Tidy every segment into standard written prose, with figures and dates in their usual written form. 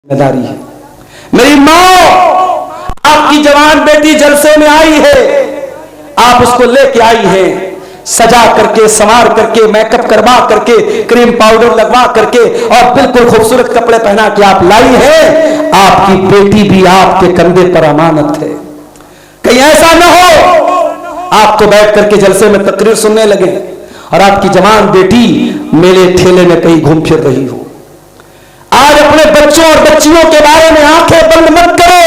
जिम्मेदारी है। मेरी माँ, आपकी जवान बेटी जलसे में आई है, आप उसको लेके आई हैं, सजा करके, संवार करके, मेकअप करवा करके, क्रीम पाउडर लगवा करके और बिल्कुल खूबसूरत कपड़े पहना के आप लाई हैं। आपकी बेटी भी आपके कंधे पर अमानत है। कहीं ऐसा न हो आप तो बैठ करके जलसे में तकरीर सुनने लगे और आपकी जवान बेटी मेले ठेले में कहीं घूम फिर रही हो। आज अपने बच्चों और बच्चियों के बारे में आंखें बंद मत करो,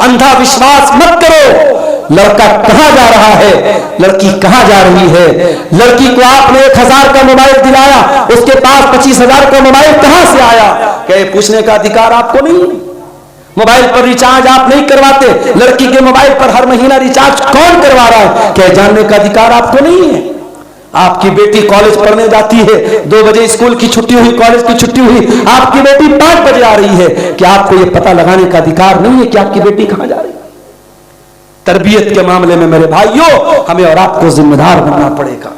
अंधा विश्वास मत करो। लड़का कहां जा रहा है, लड़की कहां जा रही है। लड़की को आपने 1000 का मोबाइल दिलाया, उसके पास 25,000 का मोबाइल कहां से आया, क्या पूछने का अधिकार आपको नहीं? मोबाइल पर रिचार्ज आप नहीं करवाते, लड़की के मोबाइल पर हर महीना रिचार्ज कौन करवा रहा है, क्या जानने का अधिकार आपको नहीं है? आपकी बेटी कॉलेज पढ़ने जाती है, 2 बजे स्कूल की छुट्टी हुई, कॉलेज की छुट्टी हुई, आपकी बेटी 5 बजे आ रही है, क्या आपको यह पता लगाने का अधिकार नहीं है कि आपकी बेटी कहां जा रही है? तरबियत के मामले में मेरे भाइयों, हमें और आपको जिम्मेदार बनना पड़ेगा।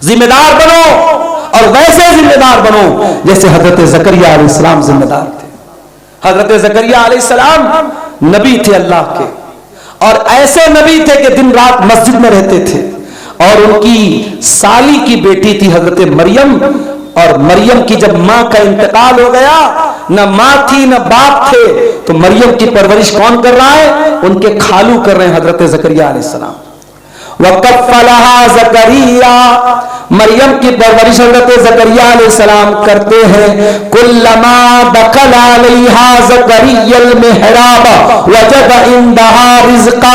जिम्मेदार बनो और वैसे जिम्मेदार बनो जैसे हजरत जकरिया अलैहिस्सलाम जिम्मेदार थे। हजरत जकरिया अलैहिस्सलाम नबी थे अल्लाह के, और ऐसे नबी थे कि दिन रात मस्जिद में रहते थे। और उनकी साली की बेटी थी हजरत मरियम, और मरियम की जब मां का इंतकाल हो गया, न मां थी न बाप थे, तो मरियम की परवरिश कौन कर रहा है? उनके खालू कर रहे हैं हजरत जकरिया अलैहिस्सलाम। वकफ़लहा ज़करिया, मरियम की परवरिश हज़रत ज़करिया अलैहिस्सलाम करते हैं। कुल्लमा दखल अलैहा ज़करियल मिहराब वजद इंदहा रिज़्क़ा,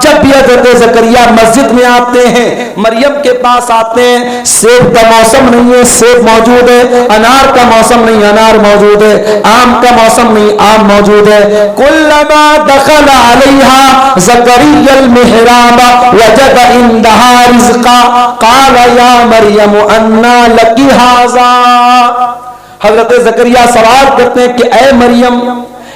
जब भी हज़रत ज़करिया मस्जिद में आते हैं, मरियम के पास आते हैं, सेब का मौसम नहीं है, सेब मौजूद है, अनार का मौसम नहीं, अनार मौजूद है, आम का मौसम नहीं, आम मौजूद है। कुल्लमा दखल अलैहा ज़करियल मिहराब वजद इंदहा रिज़्क़ा क़ाल या मरियम अन्ना लकी हाज़ा। हज़रत ज़करिया सवाल करते हैं कि ऐ मरियम,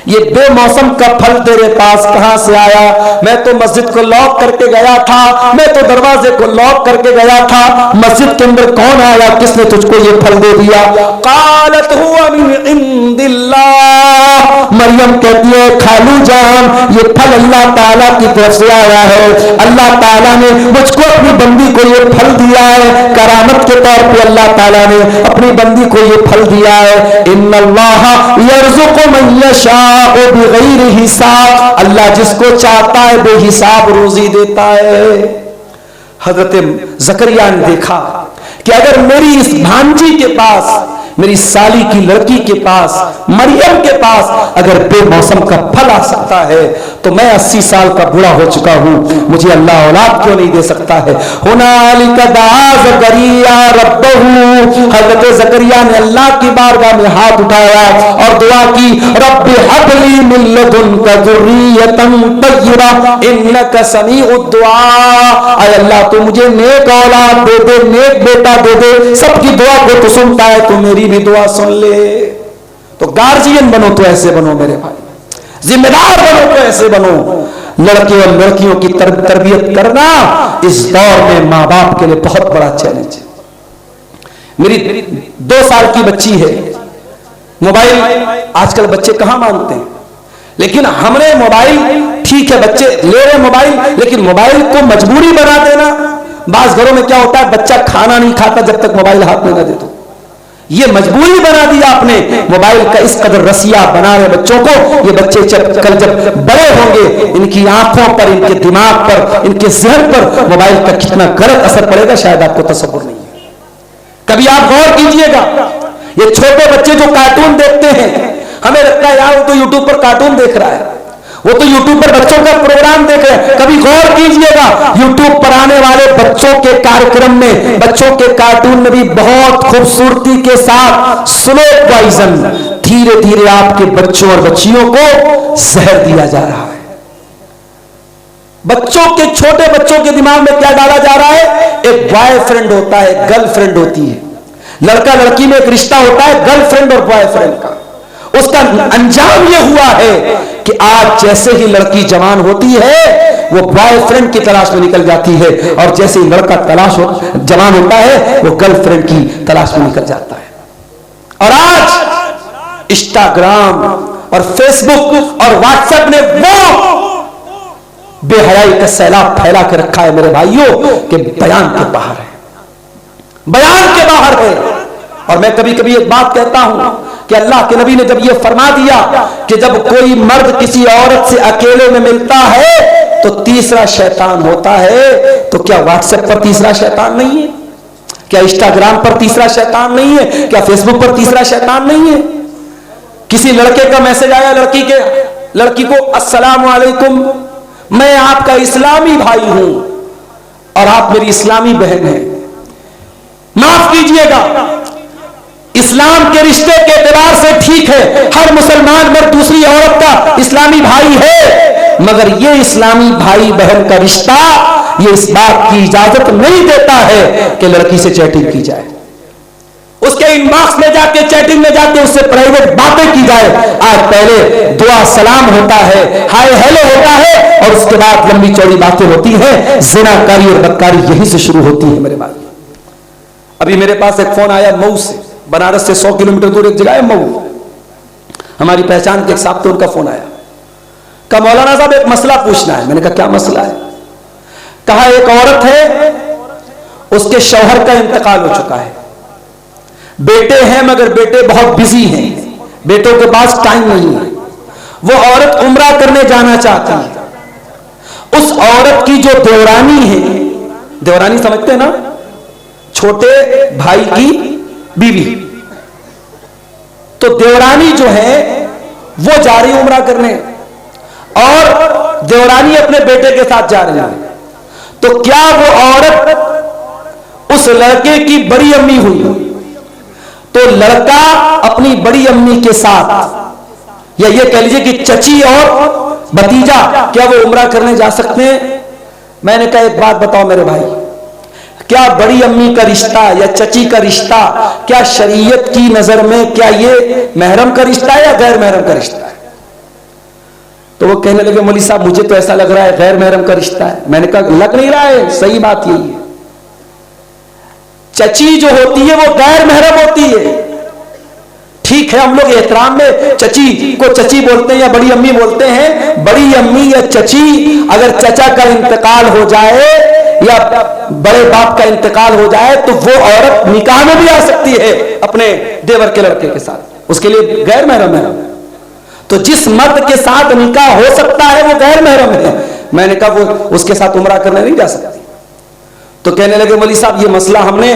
ये बेमौसम का फल तेरे पास कहां से आया? मैं तो मस्जिद को लॉक करके गया था, मैं तो दरवाजे को लॉक करके गया था, मस्जिद के अंदर कौन आया, किसने तुझको ये फल दे दिया? क़ालत हुवा मिन इंदिल्लाह, मरियम कहती है खालू जान, ये फल अल्लाह ताला की तरफ से आया है। अल्लाह ताला ने मुझको अपनी बंदी को ये फल दिया है, करामत के तौर पे अल्लाह ताला ने अपनी बंदी को ये फल दिया है। इन्नल्लाह यर्ज़ुक़ु मन यशा बिग़ैर हिसाब, अल्लाह जिसको चाहता है बेहिसाब रोजी देता है। हजरत ज़करिया ने देखा कि अगर मेरी इस भांजी के पास, मेरी साली की लड़की के पास, मरियम के पास अगर बेमौसम का फल आ सकता है, तो मैं 80 साल का बूढ़ा हो चुका हूं, मुझे अल्लाह औलाद क्यों नहीं दे सकता है? हुनालिका दआ ज़करिया रब्बहू, हज़रत ज़करिया ने अल्लाह की बारगाह में हाथ उठाया और दुआ की, रब्बि हबली मिन लदुनका ज़ुर्रियतन तय्यिबा इन्नका समीउद दुआ, ऐ अल्लाह तू मुझे नेक औलाद दे दे, नेक बेटा दे दे, सबकी दुआ को तू सुनता है, तू मेरी भी दुआ सुन ले। तो गार्जियन बनो तो ऐसे बनो मेरे भाई, जिम्मेदार बनो तो ऐसे बनो। लड़के और लड़कियों की तरबियत करना इस दौर में माँ बाप के लिए बहुत बड़ा चैलेंज है। मेरी 2 साल की बच्ची है, मोबाइल आजकल बच्चे कहां मानते हैं, लेकिन हमने मोबाइल, ठीक है बच्चे ले रहे मोबाइल, लेकिन मोबाइल को मजबूरी बना देना। बास घरों में क्या होता है, बच्चा खाना नहीं खाता जब तक मोबाइल हाथ में न दे दो, ये मजबूरी बना दिया आपने। मोबाइल का इस कदर रसिया बना रहे बच्चों को, ये बच्चे जब बड़े होंगे, इनकी आंखों पर, इनके दिमाग पर, इनके जहन पर मोबाइल का कितना गलत असर पड़ेगा शायद आपको तसव्वुर नहीं है। कभी आप गौर कीजिएगा, ये छोटे बच्चे जो कार्टून देखते हैं, हमें लगता है यार वो तो यूट्यूब पर कार्टून देख रहा है, वो तो यूट्यूब पर बच्चों का प्रोग्राम देख रहे हैं। कभी गौर कीजिएगा, यूट्यूब पर आने वाले बच्चों के कार्यक्रम में, बच्चों के कार्टून में भी बहुत खूबसूरती के साथ स्लो पॉइजन, धीरे धीरे आपके बच्चों और बच्चियों को जहर दिया जा रहा है। बच्चों के, छोटे बच्चों के दिमाग में क्या डाला जा रहा है? एक बॉयफ्रेंड होता है, गर्लफ्रेंड होती है, लड़का लड़की में एक रिश्ता होता है गर्लफ्रेंड और बॉयफ्रेंड का। उसका अंजाम यह हुआ है कि आज जैसे ही लड़की जवान होती है, वो बॉयफ्रेंड की तलाश में निकल जाती है, और जैसे ही लड़का जवान होता है, वो गर्लफ्रेंड की तलाश में निकल जाता है। और आज इंस्टाग्राम और फेसबुक और व्हाट्सएप ने वो बेहयाई का सैलाब फैला के रखा है मेरे भाइयों कि बयान के बाहर है, बयान के बाहर है। और मैं कभी कभी एक बात कहता हूं कि अल्लाह के नबी ने जब यह फरमा दिया कि जब कोई मर्द किसी औरत से अकेले में मिलता है तो तीसरा शैतान होता है, तो क्या व्हाट्सएप पर तीसरा शैतान नहीं है? क्या इंस्टाग्राम पर तीसरा शैतान नहीं है? क्या फेसबुक पर तीसरा शैतान नहीं है? किसी लड़के का मैसेज आया लड़की को, अस्सलाम वालेकुम, मैं आपका इस्लामी भाई हूं और आप मेरी इस्लामी बहन हैं। माफ कीजिएगा, इस्लाम के रिश्ते के एतबार से ठीक है, हर मुसलमान मर्द दूसरी औरत का इस्लामी भाई है, मगर यह इस्लामी भाई बहन का रिश्ता ये इस बात की इजाजत नहीं देता है कि लड़की से चैटिंग की जाए, उसके इनबॉक्स में जाके, चैटिंग में जाके उससे प्राइवेट बातें की जाए। आज पहले दुआ सलाम होता है, हाय हेलो होता है, और उसके बाद लंबी चौड़ी बातें होती हैं। ज़िनाकारी और बदकारी यहीं से शुरू होती है मेरे भाई। अभी मेरे पास एक फोन आया मऊ से, बनारस से 100 किलोमीटर दूर एक जगह है मऊ, हमारी पहचान के एक साहब थे, उनका फोन आया, कहा मौलाना साहब एक मसला पूछना है। मैंने कहा क्या मसला है? कहा एक औरत है, उसके शौहर का इंतकाल हो चुका है, बेटे हैं मगर बेटे बहुत बिजी हैं, बेटों के पास टाइम नहीं है, वो औरत उम्रा करने जाना चाहती है। उस औरत की जो देवरानी है, देवरानी समझते हैं ना, छोटे भाई की बीवी, तो देवरानी जो है वो जा रही उम्रा करने और देवरानी अपने बेटे के साथ जा रही है। तो क्या वो औरत उस लड़के की बड़ी अम्मी हुई, तो लड़का अपनी बड़ी अम्मी के साथ, या ये कह लीजिए कि चची और भतीजा, क्या वो उम्रा करने जा सकते हैं? मैंने कहा एक बात बताओ मेरे भाई, क्या बड़ी अम्मी का रिश्ता या चची का रिश्ता, क्या शरीयत की नजर में क्या ये महरम का रिश्ता है या गैर महरम का रिश्ता है? तो वो कहने लगे मौलवी साहब मुझे तो ऐसा लग रहा है गैर महरम का रिश्ता है। मैंने कहा लग नहीं रहा है, सही बात यही है, चची जो होती है वो गैर महरम होती है। ठीक है, हम लोग एहतराम में चची को चची बोलते हैं या बड़ी अम्मी बोलते हैं, बड़ी अम्मी या चची, अगर चचा का इंतकाल हो जाए या बड़े बाप का इंतकाल हो जाए तो वो औरत निकाह में भी आ सकती है अपने देवर के लड़के के साथ, उसके लिए गैर महरम है। तो जिस मर्द के साथ निकाह हो सकता है वो गैर महरम है। मैंने कहा वो उसके साथ उम्रा करने नहीं जा सकती। तो कहने लगे मौलवी साहब ये मसला हमने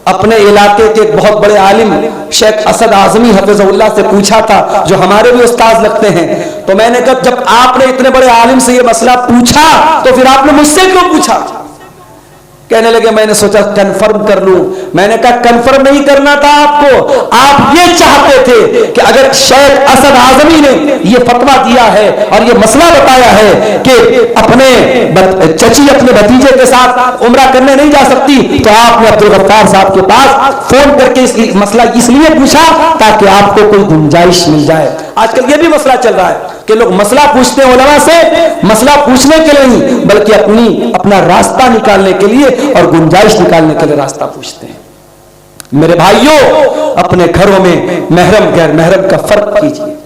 अपने इलाके के एक बहुत बड़े आलिम शेख असद आजमी हफिज़हुल्लाह से पूछा था, जो हमारे भी उस्ताद लगते हैं। तो मैंने कहा जब आपने इतने बड़े आलिम से ये मसला पूछा तो फिर आपने मुझसे क्यों पूछा? कहने लगे मैंने सोचा कंफर्म कर लूं। मैंने कहा कंफर्म नहीं करना था आपको, आप ये चाहते थे कि अगर शेख असद आजमी ने ये फतवा दिया है और ये मसला बताया है कि अपने चची अपने भतीजे के साथ उम्रा करने नहीं जा सकती, तो आपने अब्दुल गफ्फार साहब के पास फोन करके मसला इसलिए पूछा ताकि आपको कोई गुंजाइश मिल जाए। आजकल ये भी मसला चल रहा है कि लोग मसला पूछते हैं उलमा से, मसला पूछने के लिए नहीं बल्कि अपना रास्ता निकालने के लिए और गुंजाइश निकालने के लिए रास्ता पूछते हैं। मेरे भाइयों, अपने घरों में महरम गैर महरम का फर्क कीजिए।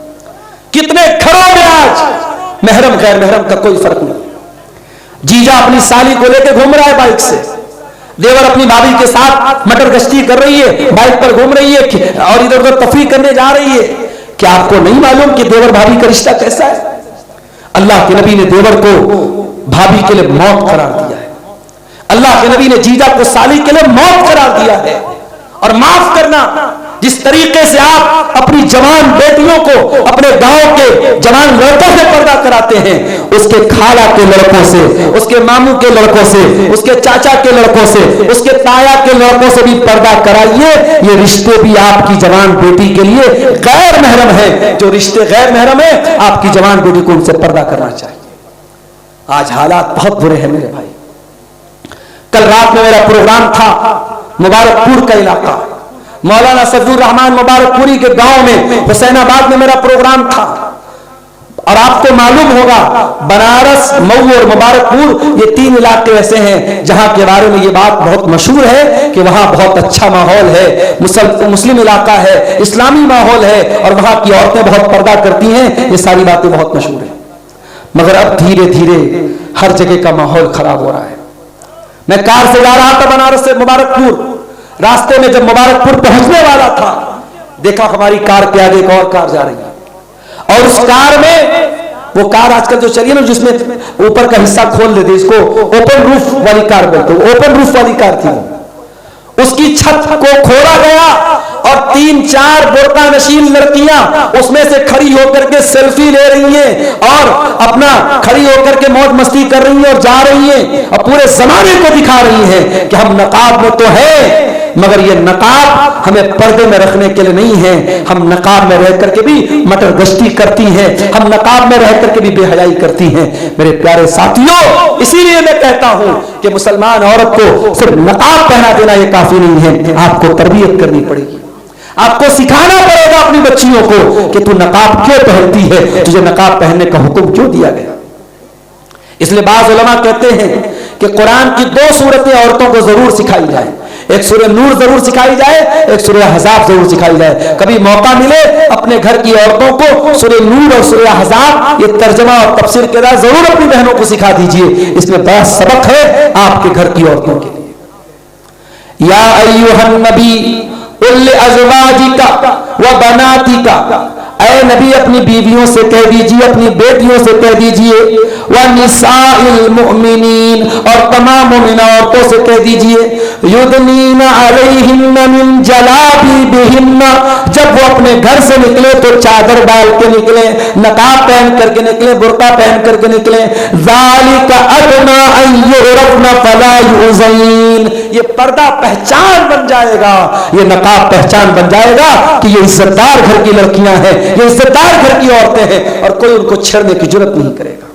कितने घरों में आज महरम गैर महरम का कोई फर्क नहीं। जीजा अपनी साली को लेकर घूम रहा है बाइक से, देवर अपनी भाभी के साथ मटर गश्ती कर रही है, बाइक पर घूम रही है और इधर उधर तफरीह करने जा रही है। क्या आपको नहीं मालूम कि देवर भाभी का रिश्ता कैसा है? अल्लाह के नबी ने देवर को भाभी के लिए मौत करार दिया है। अल्लाह के नबी ने जीजा को साली के लिए मौत करार दिया है। और माफ करना, जिस तरीके से आप अपनी जवान बेटियों को अपने गांव के जवान लड़कों से पर्दा कराते हैं, उसके खाला के लड़कों से, उसके मामू के लड़कों से, उसके चाचा के लड़कों से, उसके ताया के लड़कों से भी पर्दा कराइए। ये रिश्ते भी आपकी जवान बेटी के लिए गैर महरम है। जो रिश्ते गैर महरम है आपकी जवान बेटी को उनसे पर्दा करना चाहिए। आज हालात बहुत बुरे हैं मेरे भाई। कल रात में मेरा प्रोग्राम था मुबारकपुर का इलाका, मौलाना सफीउर रहमान मुबारकपुरी के गांव में, हुसैनाबाद में मेरा प्रोग्राम था। और आपको मालूम होगा बनारस, मऊ और मुबारकपुर ये 3 इलाके ऐसे हैं जहां के बारे में ये बात बहुत मशहूर है कि वहां बहुत अच्छा माहौल है, मुस्लिम इलाका है, इस्लामी माहौल है और वहां की औरतें बहुत पर्दा करती हैं। ये सारी बातें बहुत मशहूर है। मगर अब धीरे धीरे हर जगह का माहौल खराब हो रहा है। मैं कार से जा रहा था बनारस से मुबारकपुर, रास्ते में जब मुबारकपुर पहुंचने वाला था, देखा हमारी कार के आगे एक और कार जा रही है और उस कार में, वो कार आजकल जो चली है ना जिसमें ऊपर का हिस्सा खोल देते, इसको ओपन रूफ वाली कार बोलते हैं, ओपन रूफ वाली कार थी। उसकी छत को खोला गया और 3-4 बुर्का नशीन लड़कियां उसमें से खड़ी होकर के सेल्फी ले रही हैं और अपना खड़ी होकर के मौज मस्ती कर रही हैं और जा रही हैं और पूरे जमाने को दिखा रही हैं कि हम नकाब में तो है, मगर ये नकाब हमें पर्दे में रखने के लिए नहीं है। हम नकाब में रह करके भी मटर गश्ती करती हैं, हम नकाब में रह करके भी बेहयाई करती हैं। मेरे प्यारे साथियों, इसीलिए मैं कहता हूं कि मुसलमान औरत को सिर्फ नकाब पहना देना ये काफी नहीं है, आपको तरबियत करनी पड़ेगी, आपको सिखाना पड़ेगा अपनी बच्चियों को कि तू नकाब क्यों पहनती है, तुझे नकाब पहनने का हुक्म क्यों दिया गया। इसलिए बाज़ उलमा कहते हैं कि कुरान की 2 सूरतें औरतों को जरूर सिखाई जाए, एक सूरह नूर जरूर सिखाई जाए, एक सूरह अहज़ाब जरूर सिखाई जाए। कभी मौका मिले अपने घर की औरतों को सूरह नूर और सूरह अहज़ाब ये तर्जमा और तफसीर के साथ जरूर अपनी बहनों को सिखा दीजिए, इसमें बड़ा सबक है आपके घर की औरतों के लिए। या अय्युहन नबी कुल अज़वाजिका व बनातिका, ऐ नबी अपनी बीवियों से कह दीजिए, अपनी बेटियों से कह दीजिए, व निसाइल मुमिनीन, और तमाम मोमिन औरतों से कह दीजिए, युदनीना अलैहिन्ना मिन जलाबिबिहिन्ना, जब वो अपने घर से निकले तो चादर डाल के निकले, नकाब पहन करके निकले, बुर्का पहन करके निकले। ज़ालिका अदना अन युरफ़ना फला युज़ैन, ये पर्दा पहचान बन जाएगा, ये नकाब पहचान बन जाएगा कि ये इज्जतदार घर की लड़कियां हैं, ये इज्जतदार घर की औरतें हैं और कोई उनको छेड़ने की जुर्रत नहीं करेगा।